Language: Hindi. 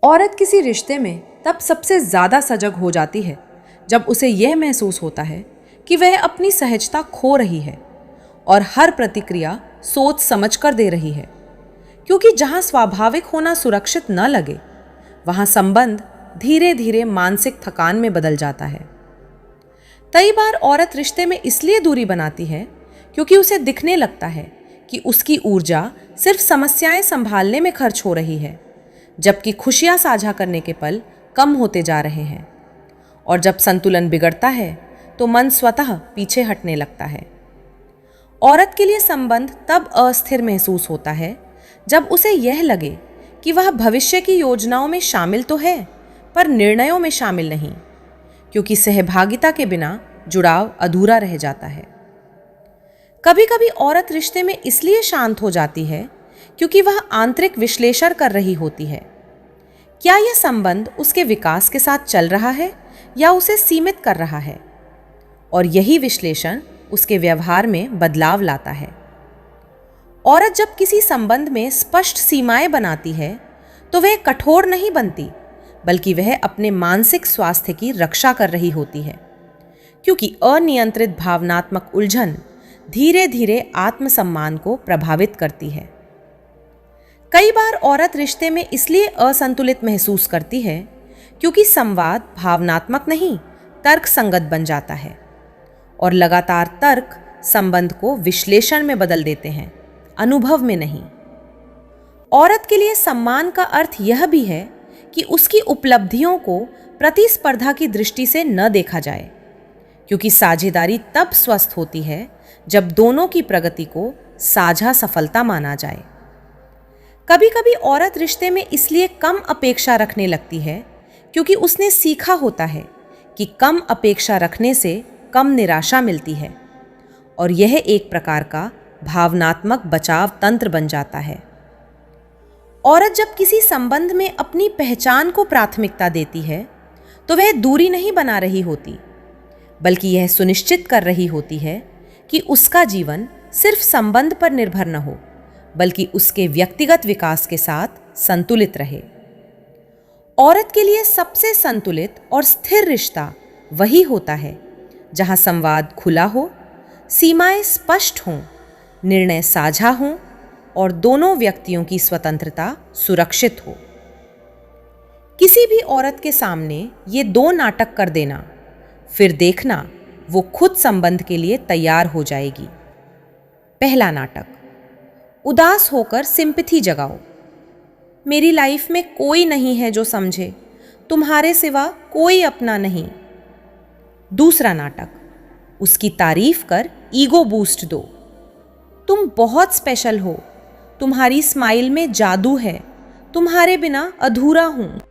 औरत किसी रिश्ते में तब सबसे ज़्यादा सजग हो जाती है जब उसे यह महसूस होता है कि वह अपनी सहजता खो रही है और हर प्रतिक्रिया सोच समझ कर दे रही है, क्योंकि जहाँ स्वाभाविक होना सुरक्षित न लगे वहाँ संबंध धीरे धीरे मानसिक थकान में बदल जाता है। कई बार औरत रिश्ते में इसलिए दूरी बनाती है क्योंकि उसे दिखने लगता है कि उसकी ऊर्जा सिर्फ समस्याएं संभालने में खर्च हो रही है, जबकि खुशियां साझा करने के पल कम होते जा रहे हैं। और जब संतुलन बिगड़ता है तो मन स्वतः पीछे हटने लगता है। औरत के लिए संबंध तब अस्थिर महसूस होता है जब उसे यह लगे कि वह भविष्य की योजनाओं में शामिल तो है पर निर्णयों में शामिल नहीं, क्योंकि सहभागिता के बिना जुड़ाव अधूरा रह जाता है। कभी कभी औरत रिश्ते में इसलिए शांत हो जाती है क्योंकि वह आंतरिक विश्लेषण कर रही होती है। क्या यह संबंध उसके विकास के साथ चल रहा है या उसे सीमित कर रहा है? और यही विश्लेषण उसके व्यवहार में बदलाव लाता है। औरत जब किसी संबंध में स्पष्ट सीमाएं बनाती है तो वह कठोर नहीं बनती, बल्कि वह अपने मानसिक स्वास्थ्य की रक्षा कर रही होती है, क्योंकि अनियंत्रित भावनात्मक उलझन धीरे धीरे आत्मसम्मान को प्रभावित करती है। कई बार औरत रिश्ते में इसलिए असंतुलित महसूस करती है क्योंकि संवाद भावनात्मक नहीं तर्क संगत बन जाता है और लगातार तर्क संबंध को विश्लेषण में बदल देते हैं, अनुभव में नहीं। औरत के लिए सम्मान का अर्थ यह भी है कि उसकी उपलब्धियों को प्रतिस्पर्धा की दृष्टि से न देखा जाए, क्योंकि साझेदारी तब स्वस्थ होती है जब दोनों की प्रगति को साझा सफलता माना जाए। कभी कभी औरत रिश्ते में इसलिए कम अपेक्षा रखने लगती है क्योंकि उसने सीखा होता है कि कम अपेक्षा रखने से कम निराशा मिलती है, और यह एक प्रकार का भावनात्मक बचाव तंत्र बन जाता है। औरत जब किसी संबंध में अपनी पहचान को प्राथमिकता देती है तो वह दूरी नहीं बना रही होती, बल्कि यह सुनिश्चित कर रही होती है कि उसका जीवन सिर्फ संबंध पर निर्भर न हो, बल्कि उसके व्यक्तिगत विकास के साथ संतुलित रहे। औरत के लिए सबसे संतुलित और स्थिर रिश्ता वही होता है जहां संवाद खुला हो, सीमाएं स्पष्ट हों, निर्णय साझा हों और दोनों व्यक्तियों की स्वतंत्रता सुरक्षित हो। किसी भी औरत के सामने ये दो नाटक कर देना, फिर देखना वो खुद संबंध के लिए तैयार हो जाएगी। पहला नाटक, उदास होकर सिंपैथी जगाओ। मेरी लाइफ में कोई नहीं है जो समझे, तुम्हारे सिवा कोई अपना नहीं। दूसरा नाटक, उसकी तारीफ कर ईगो बूस्ट दो। तुम बहुत स्पेशल हो, तुम्हारी स्माइल में जादू है, तुम्हारे बिना अधूरा हूं।